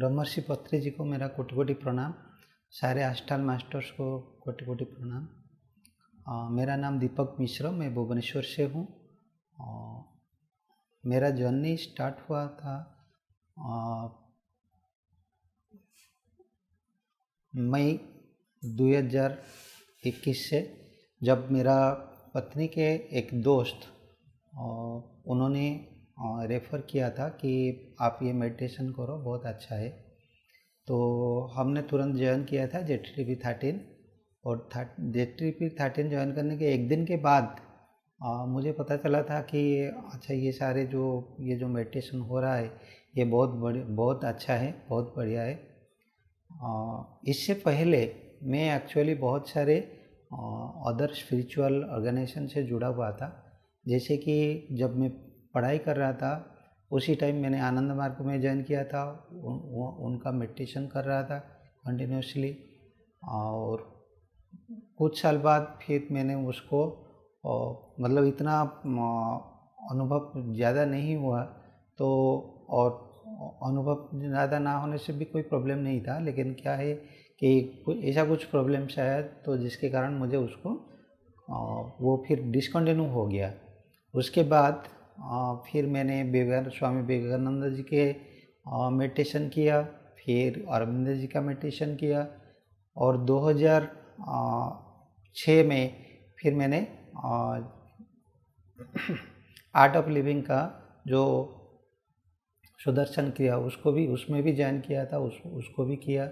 ब्रह्मर्षि पत्री जी को मेरा कोटि कोटि प्रणाम। सारे आष्टाल मास्टर्स को कोटि कोटि प्रणाम। मेरा नाम दीपक मिश्र, मैं भुवनेश्वर से हूँ। मेरा जर्नी स्टार्ट हुआ था मई 2021 से, जब मेरा पत्नी के एक दोस्त उन्होंने रेफ़र किया था कि आप ये मेडिटेशन करो, बहुत अच्छा है। तो हमने तुरंत ज्वाइन किया था ZTP 13। और ZTP 13 ज्वाइन करने के एक दिन के बाद मुझे पता चला था कि अच्छा ये सारे ये जो मेडिटेशन हो रहा है ये बहुत अच्छा है, बहुत बढ़िया है। इससे पहले मैं एक्चुअली बहुत सारे अदर स्पिरिचुअल ऑर्गेनाइजेशन से जुड़ा हुआ था। जैसे कि जब मैं पढ़ाई कर रहा था उसी टाइम मैंने आनंद मार्ग में ज्वाइन किया था, उनका मेडिटेशन कर रहा था कंटिन्यूसली। और कुछ साल बाद फिर मैंने उसको मतलब इतना अनुभव ज़्यादा नहीं हुआ, तो और अनुभव ज़्यादा ना होने से भी कोई प्रॉब्लम नहीं था, लेकिन क्या है कि ऐसा कुछ प्रॉब्लम शायद, तो जिसके कारण मुझे उसको वो फिर डिसकंटिन्यू हो गया। उसके बाद फिर मैंने स्वामी विवेकानंद जी के मेडिटेशन किया, फिर अरविंद जी का मेडिटेशन किया, और 2006 में फिर मैंने आर्ट ऑफ लिविंग का जो सुदर्शन क्रिया उसमें भी ज्वाइन किया था, उसको भी किया।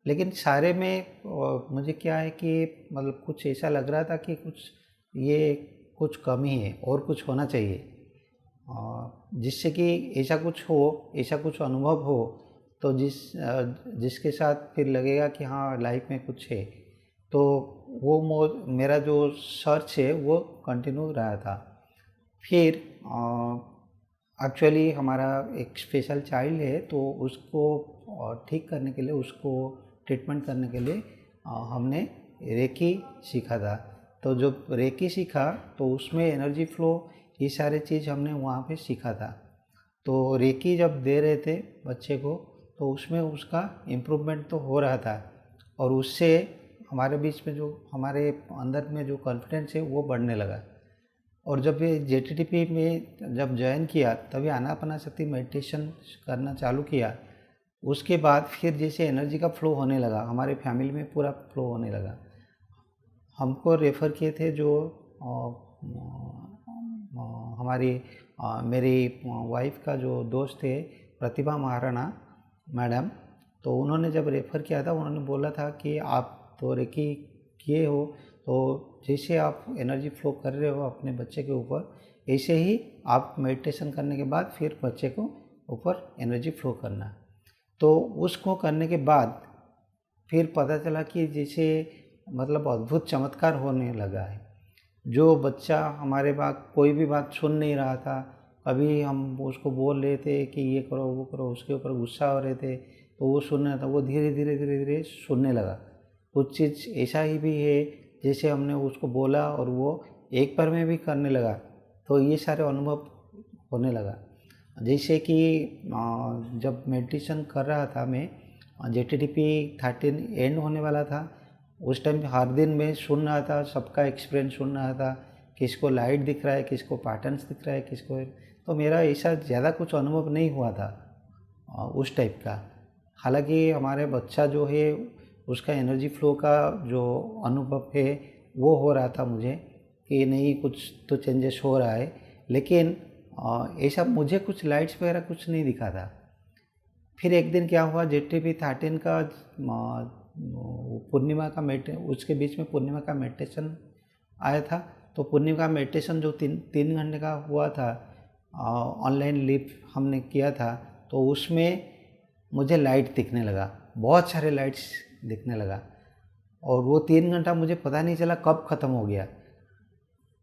लेकिन सारे में मुझे क्या है कि मतलब कुछ ऐसा लग रहा था कि कुछ कमी है और कुछ होना चाहिए, जिससे कि ऐसा कुछ अनुभव हो, तो जिसके साथ फिर लगेगा कि हाँ लाइफ में कुछ है। तो वो मेरा जो सर्च है वो कंटिन्यू रहा था। फिर एक्चुअली हमारा एक स्पेशल चाइल्ड है, तो उसको ठीक करने के लिए, उसको ट्रीटमेंट करने के लिए हमने रेकी सीखा था। तो जब रेकी सीखा तो उसमें एनर्जी फ्लो, ये सारे चीज़ हमने वहाँ पे सीखा था। तो रेकी जब दे रहे थे बच्चे को, तो उसमें उसका इम्प्रूवमेंट तो हो रहा था, और उससे हमारे बीच में हमारे अंदर में जो कॉन्फिडेंस है वो बढ़ने लगा। और जब ये ZTP में जब ज्वाइन किया, तभी आनापानसति मेडिटेशन करना चालू किया। उसके बाद फिर जैसे एनर्जी का फ्लो होने लगा, हमारे फैमिली में पूरा फ्लो होने लगा। हमको रेफ़र किए थे जो मेरी वाइफ का जो दोस्त थे, प्रतिभा महाराणा मैडम, तो उन्होंने जब रेफ़र किया था, उन्होंने बोला था कि आप तो रेकी किए हो, तो जैसे आप एनर्जी फ्लो कर रहे हो अपने बच्चे के ऊपर, ऐसे ही आप मेडिटेशन करने के बाद फिर बच्चे को ऊपर एनर्जी फ्लो करना। तो उसको करने के बाद फिर पता चला कि जैसे मतलब अद्भुत चमत्कार होने लगा है। जो बच्चा हमारे बात कोई भी बात सुन नहीं रहा था, कभी हम उसको बोल रहे थे कि ये करो वो करो, उसके ऊपर गुस्सा हो रहे थे, तो वो सुन रहा था, वो धीरे धीरे सुनने लगा। कुछ चीज़ ऐसा ही भी है, जैसे हमने उसको बोला और वो एक बार में भी करने लगा, तो ये सारे अनुभव होने लगा। जैसे कि जब मेडिटेशन कर रहा था मैं, ZTP 13 एंड होने वाला था, उस टाइम हर दिन मैं सुन रहा था, सबका एक्सपीरियंस सुन रहा था, किसको लाइट दिख रहा है, किसको पैटर्न्स दिख रहा है, किसको, तो मेरा ऐसा ज़्यादा कुछ अनुभव नहीं हुआ था उस टाइप का। हालांकि हमारे बच्चा जो है उसका एनर्जी फ्लो का जो अनुभव है वो हो रहा था मुझे कि नहीं कुछ तो चेंजेस हो रहा है, लेकिन ऐसा मुझे कुछ लाइट्स वगैरह कुछ नहीं दिखा था। फिर एक दिन क्या हुआ, ZTP 13 का पूर्णिमा का उसके बीच में पूर्णिमा का मेडिटेशन आया था। तो पूर्णिमा का मेडिटेशन जो तीन घंटे का हुआ था, ऑनलाइन लिव हमने किया था, तो उसमें मुझे लाइट दिखने लगा, बहुत सारे लाइट्स दिखने लगा, और वो 3 घंटा मुझे पता नहीं चला कब ख़त्म हो गया।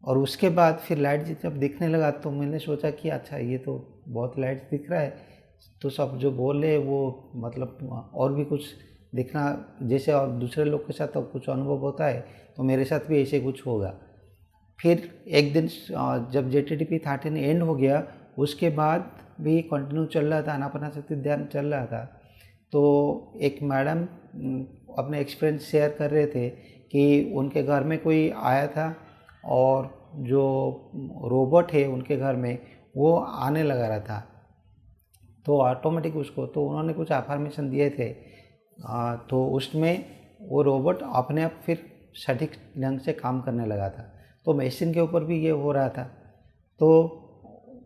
और उसके बाद फिर लाइट जब दिखने लगा, तो मैंने सोचा कि अच्छा ये तो बहुत लाइट दिख रहा है, तो सब जो बोल रहे वो मतलब और भी कुछ दिखना, जैसे और दूसरे लोग के साथ तो कुछ अनुभव होता है, तो मेरे साथ भी ऐसे कुछ होगा। फिर एक दिन जब ZTP 13 एंड हो गया, उसके बाद भी कंटिन्यू चल रहा था, आनापानसति ध्यान चल रहा था, तो एक मैडम अपने एक्सपीरियंस शेयर कर रहे थे कि उनके घर में कोई आया था और जो रोबोट है उनके घर में वो आने लगा रहा था, तो ऑटोमेटिक उसको, तो उन्होंने कुछ अफर्मेशन दिए थे, तो उसमें वो रोबोट अपने आप फिर सटीक ढंग से काम करने लगा था। तो मशीन के ऊपर भी ये हो रहा था, तो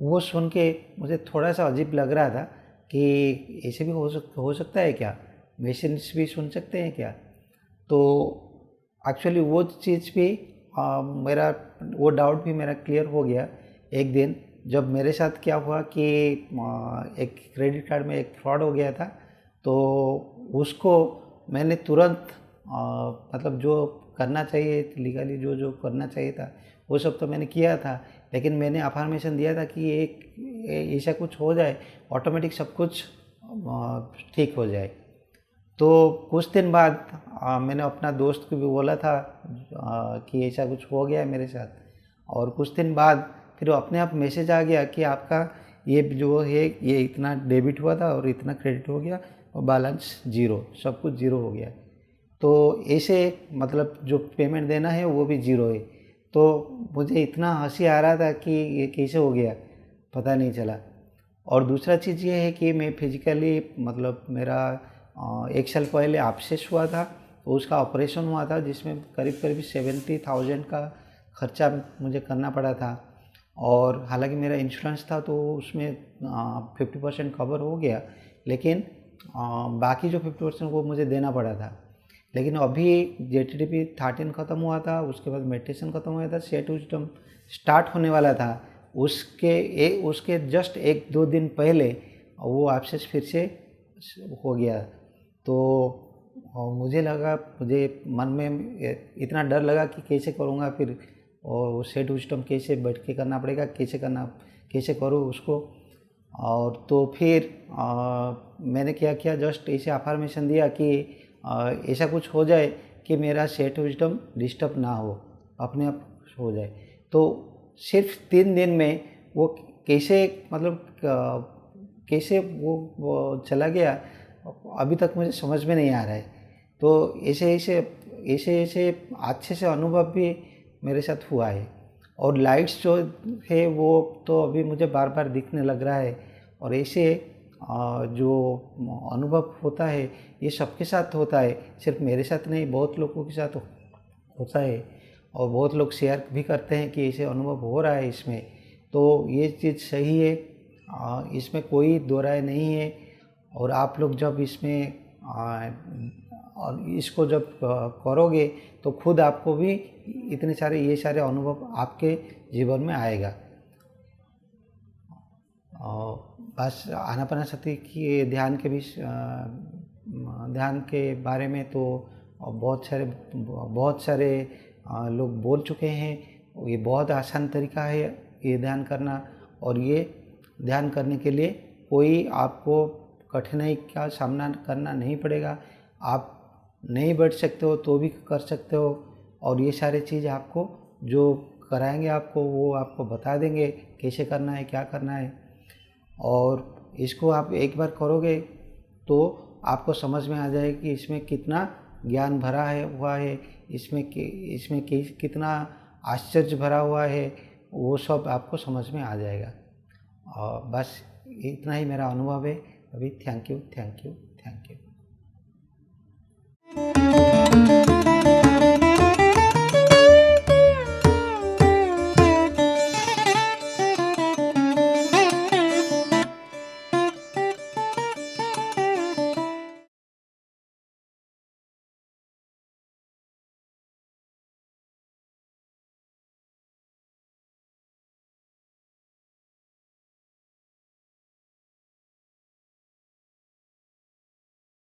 वो सुन के मुझे थोड़ा सा अजीब लग रहा था कि ऐसे भी हो सकता है क्या, मशीन्स भी सुन सकते हैं क्या। तो एक्चुअली वो चीज़ भी मेरा वो डाउट भी मेरा क्लियर हो गया एक दिन, जब मेरे साथ क्या हुआ कि एक क्रेडिट कार्ड में एक फ्रॉड हो गया था। तो उसको मैंने तुरंत मतलब जो करना चाहिए लीगली, जो करना चाहिए था वो सब तो मैंने किया था, लेकिन मैंने अफर्मेशन दिया था कि एक ऐसा कुछ हो जाए ऑटोमेटिक सब कुछ ठीक हो जाए। तो कुछ दिन बाद मैंने अपना दोस्त को भी बोला था कि ऐसा कुछ हो गया है मेरे साथ, और कुछ दिन बाद फिर अपने आप मैसेज आ गया कि आपका ये जो है ये इतना डेबिट हुआ था और इतना क्रेडिट हो गया और बैलेंस ज़ीरो, सब कुछ ज़ीरो हो गया। तो ऐसे मतलब जो पेमेंट देना है वो भी ज़ीरो है। तो मुझे इतना हंसी आ रहा था कि ये कैसे हो गया, पता नहीं चला। और दूसरा चीज़ ये है कि मैं फिजिकली मतलब मेरा एक साल पहले एब्सेस हुआ था, तो उसका ऑपरेशन हुआ था जिसमें करीब करीब 70,000 का खर्चा मुझे करना पड़ा था। और हालांकि मेरा इंश्योरेंस था तो उसमें 50% कवर हो गया, लेकिन बाकी जो 50% वो मुझे देना पड़ा था। लेकिन अभी JTTP 13 ख़त्म हुआ था, उसके बाद मेडिटेशन ख़त्म हुआ था, सेट विज़डम स्टार्ट होने वाला था, उसके जस्ट 1-2 दिन पहले वो एब्सेस फिर से हो गया। तो मुझे लगा, मुझे मन में इतना डर लगा कि कैसे करूँगा फिर, और सेट विज़डम कैसे बैठ के करना पड़ेगा, कैसे करूँ उसको। और तो फिर मैंने क्या किया, जस्ट ऐसे अफर्मेशन दिया कि ऐसा कुछ हो जाए कि मेरा सेट विज़डम डिस्टर्ब ना हो, अपने आप हो जाए। तो सिर्फ 3 दिन में वो कैसे मतलब कैसे वो चला गया, अभी तक मुझे समझ में नहीं आ रहा है। तो ऐसे अच्छे से अनुभव भी मेरे साथ हुआ है। और लाइट्स जो है वो तो अभी मुझे बार बार दिखने लग रहा है। और ऐसे जो अनुभव होता है ये सबके साथ होता है, सिर्फ मेरे साथ नहीं, बहुत लोगों के साथ होता है। और बहुत लोग शेयर भी करते हैं कि ऐसे अनुभव हो रहा है इसमें। तो ये चीज़ सही है, इसमें कोई दो राय नहीं है। और आप लोग जब इसमें और इसको जब करोगे तो खुद आपको भी ये सारे अनुभव आपके जीवन में आएगा। बस आनापानसति के ध्यान के बारे में तो बहुत सारे लोग बोल चुके हैं। ये बहुत आसान तरीका है ये ध्यान करना, और ये ध्यान करने के लिए कोई आपको कठिनाई का सामना करना नहीं पड़ेगा। आप नहीं बैठ सकते हो तो भी कर सकते हो, और ये सारे चीज़ आपको जो कराएंगे आपको वो आपको बता देंगे कैसे करना है, क्या करना है। और इसको आप एक बार करोगे तो आपको समझ में आ जाएगा कि इसमें कितना ज्ञान भरा हुआ है, इसमें कितना आश्चर्य भरा हुआ है, वो सब आपको समझ में आ जाएगा। और बस इतना ही मेरा अनुभव है अभी। Thank you.